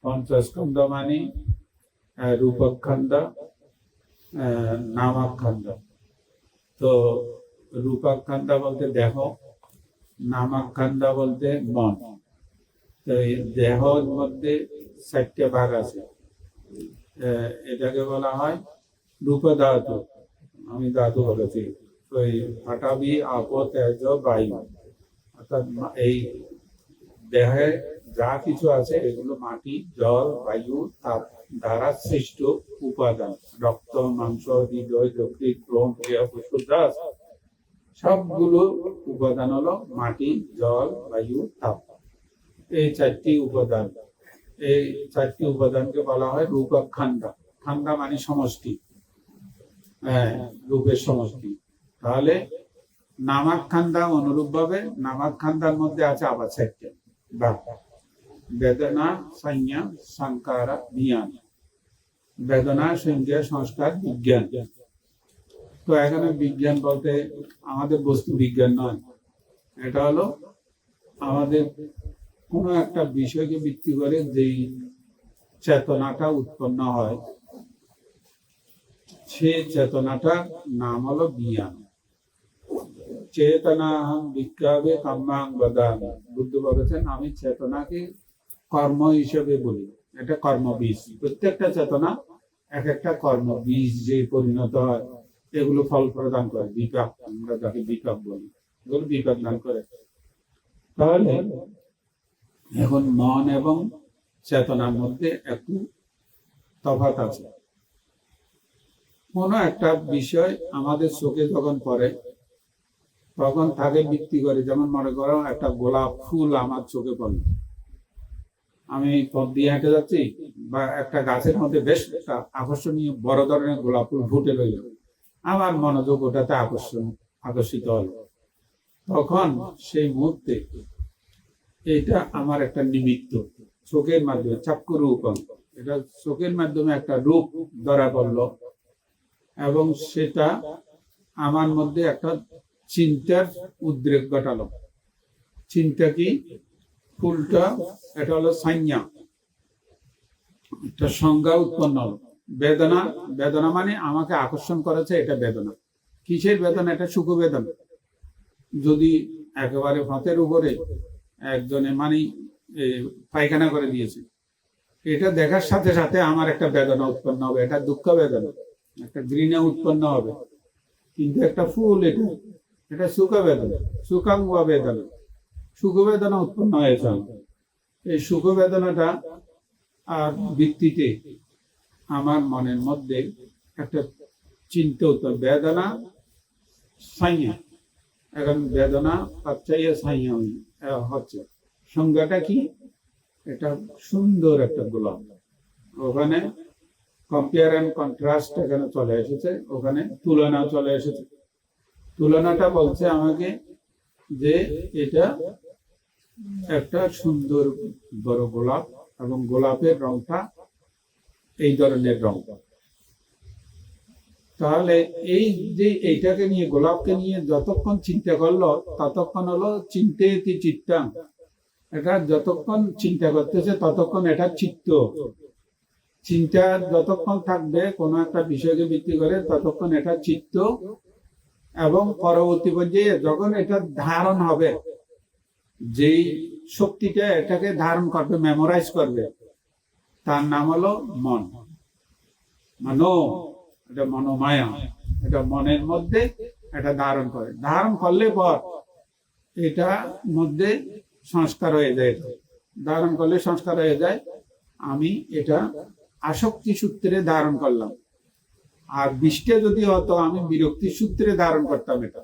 পঞ্চস্কন্ধ মানে রূপকখণ্ড, নামকখণ্ড। তো রূপকখণ্ড বলতে দেহ, নামকখণ্ড বলতে মন। তো এই দেহের মধ্যে 4টে ভাগ আছে। এটাকে বলা হয় রূপ ধাতু। আমি ধাতু বলেছি। তো এই পাঠাবি, আপ, তেজ, বায়ু, অর্থাৎ এই দেহে যা কিছু আছে এগুলো মাটি, জল, বায়ু, তাপ দ্বারা সৃষ্ট উপাদান। রক্ত, মাংস, হৃদয়, যকৃৎ, ব্রণ, ফুসফুস সবগুলো উপাদান হলো মাটি, জল, বায়ু, তাপ। এই 4টি উপাদান, এই 4টি উপাদানকে বলা হয় রূপক খণ্ডা। খণ্ডা মানে সমষ্টি, রূপের সমষ্টি। তাহলে নামক খণ্ডা অনুরূপ ভাবে নামক খণ্ডার মধ্যে আছে আবার 4টে ভাগ: বেদনা, সংজ্ঞা, সংকার, বিজ্ঞান। বেদনা, সংজ্ঞা, সংস্কার, বিজ্ঞান। তো এখানে বিজ্ঞান বলতে আমাদের বস্তু বিজ্ঞান নয়, এটা হলো আমাদের কোনো একটা বিষয়কে ভিত্তি করে যেই চেতনাটা উৎপন্ন হয়, সেই চেতনাটার নাম হলো বিজ্ঞান। চেতনা বিজ্ঞাবে কাম্যাং বদামি। বুদ্ধ বলেছেন, আমি চেতনাকে কর্ম হিসেবে বলি। এটা কর্ম বীজ। প্রত্যেকটা চেতনা এক একটা কর্ম বীজ যে পরিণত হয়, এগুলো ফল প্রদান করে। বিপাক, আমরা যাকে বিপাক বলি, এগুলো বিপাক দান করে। তাহলে এখন মন এবং চেতনার মধ্যে একটু তফাৎ আছে। কোনো একটা বিষয় আমাদের চোখে যখন পড়ে তখন তাকে ভিত্তি করে, যেমন মনে করো একটা গোলাপ ফুল আমার চোখে পড়লো, আমি পথ দিয়ে হেঁটে যাচ্ছি, বা একটা গাছের মধ্যে বেশ একটা আকর্ষণীয় বড় ধরনের গোলাপ ফুল ফুটে রইল, আমার মনোযোগ ওটাতে আকর্ষিত হলো। তখন সেই মুহূর্তে এটা আমার একটা নিমিত্ত, চোখের মাধ্যমে চাক্ষু রূপম, এটা চোখের মাধ্যমে একটা রূপ ধরা পড়লো, এবং সেটা আমার মধ্যে একটা চিন্তার উদ্রেক ঘটালো। চিন্তা কি? ফুলটা, এটা হলো সংজ্ঞা, একটা সংজ্ঞা উৎপন্ন হলো। বেদনা, বেদনা মানে আমাকে আকর্ষণ করেছে, এটা বেদনা। কিসের বেদনা? এটা সুখ বেদনা। যদি একেবারে হাতের উপরে একজনে মানে পায়খানা করে দিয়েছে, এটা দেখার সাথে সাথে আমার একটা বেদনা উৎপন্ন হবে, এটা দুঃখ বেদনা, একটা ঘৃণা উৎপন্ন হবে। কিন্তু একটা ফুল, এটা সুখ বেদনা, সুখাঙ্গ বেদনা, সুখ বেদনা উৎপন্ন হয়েছে। এই সুখ বেদনাটা আর ভিত্তিতে আমার মনের মধ্যে একটা চিন্তা উত্তর, বেদনা সাইয়া। এখন বেদনা পাচ্ছাইয়া সাইয়া হচ্ছে। সংজ্ঞাটা কি? এটা সুন্দর একটা গোলাপ। ওখানে কম্পেয়ার অ্যান্ড কন্ট্রাস্ট এখানে চলে এসেছে, ওখানে তুলনা চলে এসেছে। তুলনাটা বলছে আমাকে যে এটা একটা সুন্দর বড় গোলাপ, এবং গোলাপের রংটা এই ধরনের রং। তাহলে এই যে এইটাকে নিয়ে, গোলাপকে নিয়ে যতক্ষণ চিন্তা করলো ততক্ষণ হলো চিন্তেতি চিত্তাং। এটা যতক্ষণ চিন্তা করতেছে ততক্ষণ এটা চিত্ত। চিন্তা যতক্ষণ থাকবে কোনো একটা বিষয়কে ভিত্তি করে ততক্ষণ এটা চিত্ত, এবং পরবর্তী পর্যায়ে যখন এটা ধারণ হবে, যেই শক্তিটা এটাকে ধারণ করবে, মেমোরাইজ করবে, তার নাম হলো মন। মনো, এটা মনোমায়া, এটা মনের মধ্যে এটা ধারণ করে। ধারণ করলে পর এটা মধ্যে সংস্কার হয়ে যায়। ধারণ করলে সংস্কার হয়ে যায়। আমি এটা আসক্তি সূত্রে ধারণ করলাম, আর বৃষ্টি যদি হতো আমি বিরক্তি সূত্রে ধারণ করতাম। এটা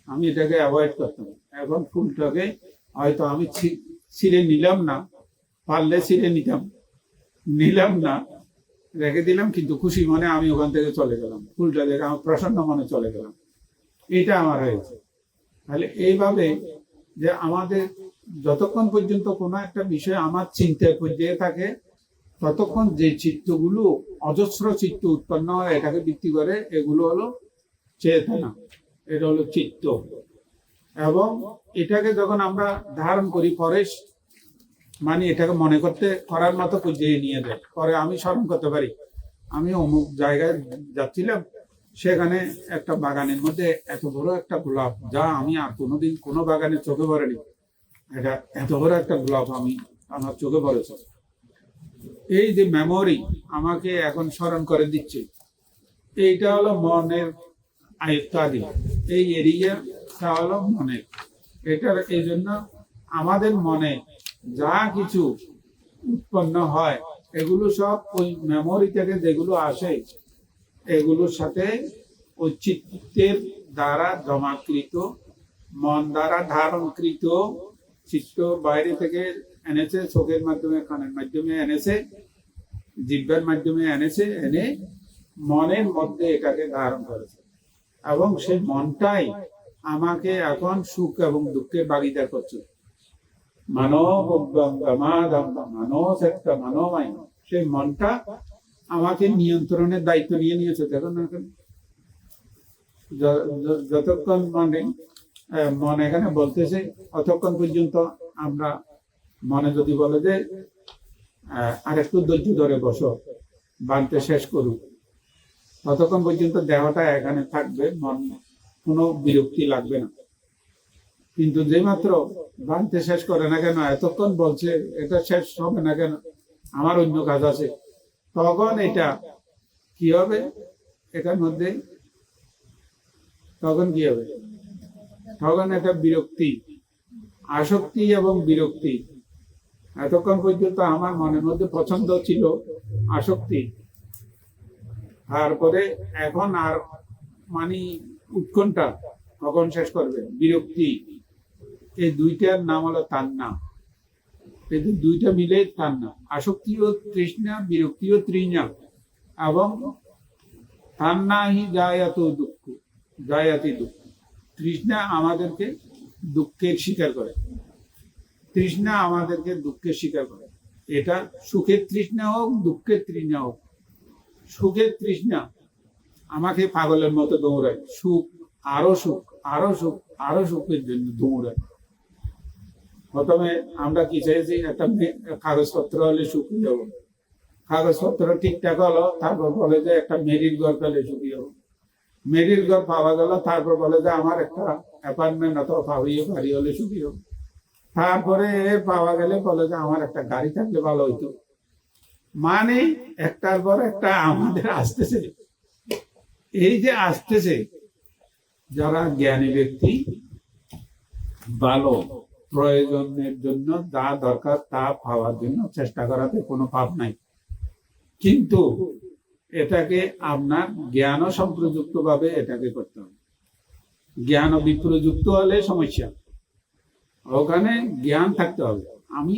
আমি এটাকে অ্যাভয়েড করতাম। এখন ফুলটাকে হয়তো আমি ছিঁড়ে নিলাম না, পারলে ছিঁড়ে নিলাম না, রেখে দিলাম, কিন্তু খুশি মনে আমি ওখান থেকে চলে গেলাম। ফুলটা দেখে আমার প্রসন্ন মনে চলে গেলাম। এটা আমার হয়েছে। তাহলে এইভাবে যে আমাদের যতক্ষণ পর্যন্ত কোনো একটা বিষয় আমার চিন্তায় পর্যায়ে থাকে, ততক্ষণ যে চিত্তগুলো, অজস্র চিত্ত উৎপন্ন হয় এটাকে ভিত্তি করে, এগুলো হলো চেতনা, এটা হলো চিত্ত। এবং এটাকে যখন আমরা ধারণ করি, পরে মানে এটাকে মনে করতে করার মতো পুজিয়ে নিয়ে যায়। পরে আমি স্মরণ করতে পারি আমি অমুক জায়গায় যাচ্ছিলাম, সেখানে একটা বাগানের মধ্যে এত বড় একটা গোলাপ, যা আমি আর কোনোদিন কোনো বাগানে চোখে পড়েনি। এটা এত বড় একটা গোলাপ আমার চোখে পড়েছে। এই যে মেমোরি আমাকে এখন স্মরণ করে দিচ্ছে, এইটা হলো মনের আয়ত্তাধীন। এই এরিয়াটা হলো মনের। এটার এই জন্য আমাদের মনে যা কিছু উৎপন্ন হয় এগুলো সব ওই মেমোরি থেকে যেগুলো আসে, এগুলোর সাথে ওই চিত্তের দ্বারা জমাকৃত, মন দ্বারা ধারণকৃত, চিত্ত বাইরে থেকে এনেছে, চোখের মাধ্যমে, কানের মাধ্যমে এনেছে, জিহ্বার মাধ্যমে এনেছে, এনে মনের মধ্যে এটাকে ধারণ করেছে। এবং সেই মনটাই আমাকে এখন সুখ এবং দুঃখের ভাগিদার করছে। মানবময়, সেই মনটা আমাকে নিয়ন্ত্রণের দায়িত্ব নিয়ে নিয়েছে। দেখুন যতক্ষণ মন এখানে বলতেছে, ততক্ষণ পর্যন্ত আমরা মনে যদি বলে যে আরেকটু ধৈর্য ধরে বসো, বানতে শেষ করুক, ততক্ষণ পর্যন্ত দেহটা এখানে থাকবে, মন কোনো বিরক্তি লাগবে না। কিন্তু যে মাত্র বানতে শেষ করে না কেন, এতক্ষণ বলছে এটা শেষ হবে না কেন, আমার অন্য কাজ আছে, তখন এটা কি হবে, এটার মধ্যে তখন কি হবে, তখন এটা বিরক্তি, আসক্তি এবং বিরক্তি। এতক্ষণ পর্যন্ত আমার মনের মধ্যে পছন্দ ছিল আসক্তি, তারপরে এখন আর মানে উৎকণ্ঠা, কখন শেষ করবে, বিরক্তি। এই দুইটার নাম হলো তান্না। এই দুইটা মিলে তান্না, আসক্তি ও তৃষ্ণা, বিরক্তি ও তৃষ্ণা। এবং তান্না হি জায়াত দুঃখ, জায়াতি দুঃখ। তৃষ্ণা আমাদেরকে দুঃখের শিকার করে, তৃষ্ণা আমাদেরকে দুঃখের শিকার করে। এটা সুখের তৃষ্ণা হোক, দুঃখের তৃষ্ণা হোক। সুখের তৃষ্ণা আমাকে পাগলের মতো দৌড়ায়, সুখ, আরো সুখ, আরো সুখ, আরো সুখের জন্য দৌড়ায়। প্রথমে আমরা কি চাইছি, একটা কাগজপত্র হলে সুখী হবো, কাগজপত্র ঠিকঠাক হলো, তারপর বলে যে একটা মেরির ঘর পেলে সুখী হবো, মেরির ঘর পাওয়া গেল, তারপর বলে যে আমার একটা অ্যাপার্টমেন্ট অথবা বাড়ি হলে সুখী হবো, তারপরে পাওয়া গেলে বলে যে আমার একটা গাড়ি থাকলে ভালো হইতো। মানে একটার পর একটা আমাদের আসতেছে। এই যে আসতেছে, যারা জ্ঞানী ব্যক্তি, ভালো প্রয়োজনের জন্য যা দরকার তা পাওয়ার জন্য চেষ্টা করাতে কোনো পাপ নাই। কিন্তু এটাকে আপনার জ্ঞান সম্প্রযুক্ত ভাবে এটাকে করতে হবে। জ্ঞান বিপ্রযুক্ত হলে সমস্যা। ওখানে জ্ঞান থাকতে হবে, আমি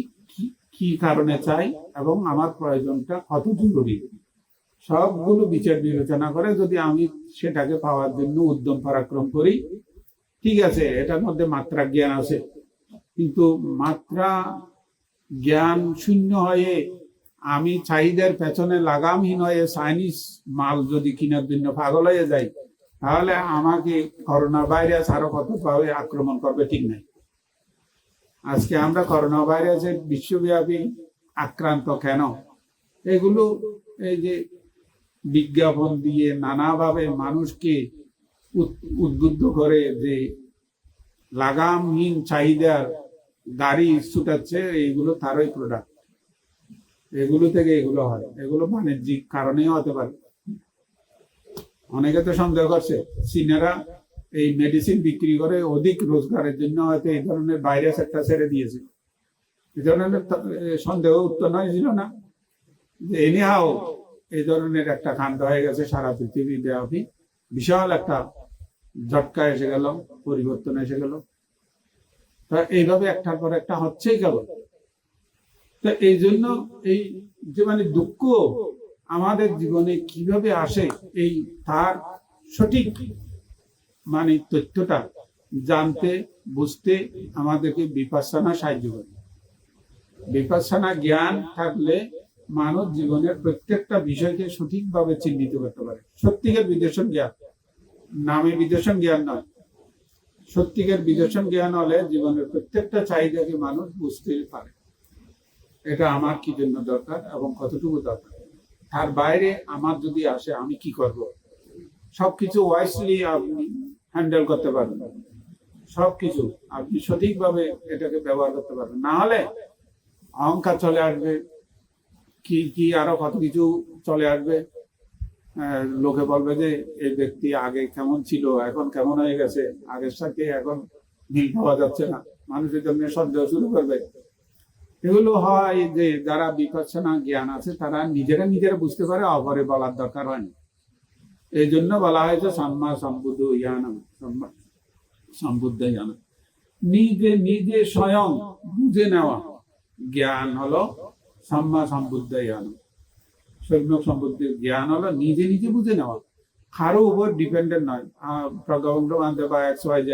কি কারণে চাই এবং আমার প্রয়োজনটা কত জরুরি, সবগুলো বিচার বিবেচনা করে যদি আমি সেটাকে পাওয়ার জন্য উদ্যম পরাক্রম করি, ঠিক আছে, এটার মধ্যে মাত্রা জ্ঞান আছে। কিন্তু মাত্রা জ্ঞান শূন্য হয়ে আমি চাহিদার পেছনে লাগামহীন হয়ে চাইনিজ মাল যদি কেনার জন্য পাগল হয়ে যাই, তাহলে আমাকে করোনা ভাইরাস আরো কতভাবে আক্রমণ করবে ঠিক নাই। আজকে আমরা করোনা ভাইরাসের বিশ্বব্যাপী আক্রান্ত কেন, এগুলো এই যে বিজ্ঞাপন দিয়ে নানাভাবে মানুষকে উদ্বুদ্ধ করে যে লাগামহীন চাহিদার গাড়ি ছুটাচ্ছে, এইগুলো তারই প্রোডাক্ট, এগুলো থেকে এগুলো হয়, এগুলো বাণিজ্যিক কারণেও হতে পারে। অনেকে তো সন্দেহ করছে চীনারা এই মেডিসিন বিক্রি করে অধিক রোজগারের জন্য হয়তো এই ধরনের ভাইরাস একটা ছেড়ে দিয়েছে। এই ধরনের সন্দেহ উত্তর হয়েছিল না, যে এনিহাও এই ধরনের একটা কাণ্ড হয়ে গেছে সারা পৃথিবী ব্যাপী, বিশাল একটা ঝটকা এসে গেল, পরিবর্তন এসে গেল। তা এইভাবে একটার পর একটা হচ্ছেই কেবল। তা এই জন্য এই যে মানে দুঃখ আমাদের জীবনে কিভাবে আসে, এই তার সঠিক মানে তথ্যটা জানতে বুঝতে আমাদেরকে বিপাসনা সাহায্য করে। বিপাসনা জ্ঞান থাকলে মানব জীবনের প্রত্যেকটা বিষয়কে সঠিকভাবে চিহ্নিত করতে পারে। সত্যিকার বিদর্শন জ্ঞান, নামে বিদর্শন জ্ঞান নয়। সত্যিকার বিদর্শন জ্ঞান হলে জীবনের প্রত্যেকটা চাহিদাকে মানুষ বুঝতে পারে। এটা আমার কি জন্য দরকার এবং কতটুকু দরকার, তার বাইরে আমার যদি আসে আমি কি করব। সবকিছু ওয়াইসলি আপনি হ্যান্ডেল করতে পারবেন, সবকিছু আপনি সঠিকভাবে এটাকে ব্যবহার করতে পারবেন। না হলে অহংকার চলে আসবে, কি কি আরো কত কিছু চলে আসবে। লোকে বলবে যে এই ব্যক্তি আগে কেমন ছিল এখন কেমন হয়ে গেছে, আগের সাথে এখন মিল পাওয়া যাচ্ছে না, মানুষের জন্য সন্দেহ শুরু করবে। এগুলো হয় যে যারা বিপর্যনা জ্ঞান আছে তারা নিজেরা বুঝতে পারে, অপরে বলার দরকার হয় না। এই জন্য বলা হয়েছে সম্মা সম্বুদ্ধ জ্ঞানম, সম্বুদ্ধ জ্ঞান, নিজে নিজে স্বয়ং বুঝে নেওয়া জ্ঞান হলো সম্মা সম্বুদ্ধ জ্ঞান। সম্যক সম্বুদ্ধির জ্ঞান হলো নিজে নিজে বুঝে নেওয়া, কারো উপর ডিপেন্ডেন্ট নয়। প্রজ্ঞাবন্ত মানতে বা XYZ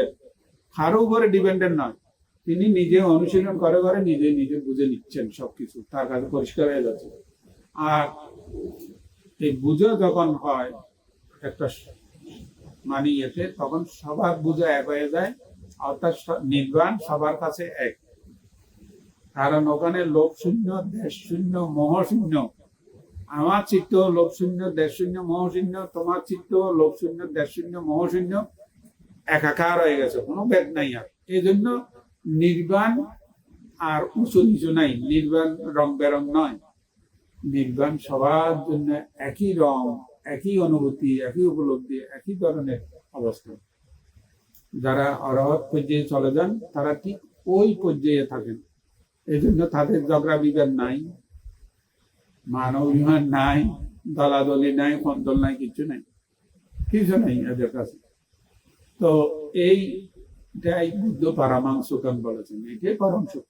কারো উপরে ডিপেন্ডেন্ট নয়, তিনি নিজে অনুশীলন করে করে নিজে নিজে বুঝে নিচ্ছেন, সবকিছু তার কাছে পরিষ্কার হয়ে যাচ্ছে। আর এই বুঝে যখন হয় একটা মানে এতে, তখন সবার বুঝে এক হয়ে যায়, অর্থাৎ নির্বাণ সবার কাছে এক। কারণ ওখানে লোভ শূন্য, দেশ শূন্য, মোহ শূন্য। আমার চিত্ত লোভ শূন্য, দেশ শূন্য, মোহ শূন্য, তোমার চিত্ত লোভ শূন্য, দেশ শূন্য, মোহ শূন্য, একাকার হয়ে গেছে, কোনো ভেদ নাই। আর এই জন্য নির্বাণ আর উঁচু নিচু নাই, নির্বাণ রং বেরং নয়, নির্বাণ সবার জন্য একই রং, একই অনুভূতি, একই উপলব্ধি, একই ধরনের অবস্থা। যারা অরহৎ পর্যায়ে চলে যান তারা ঠিক ওই পর্যায়ে থাকেন। এই জন্য তাদের ঝগড়া বিবাদ নাই, মান অভিমান নাই, দলাদলি নাই, কন্দল নাই, কিছু নাই, কিছু নাই এদের কাছে। তো এইটাই বুদ্ধ পারমাংশ সুখম বলেছেন, এটাই পরম সুখ।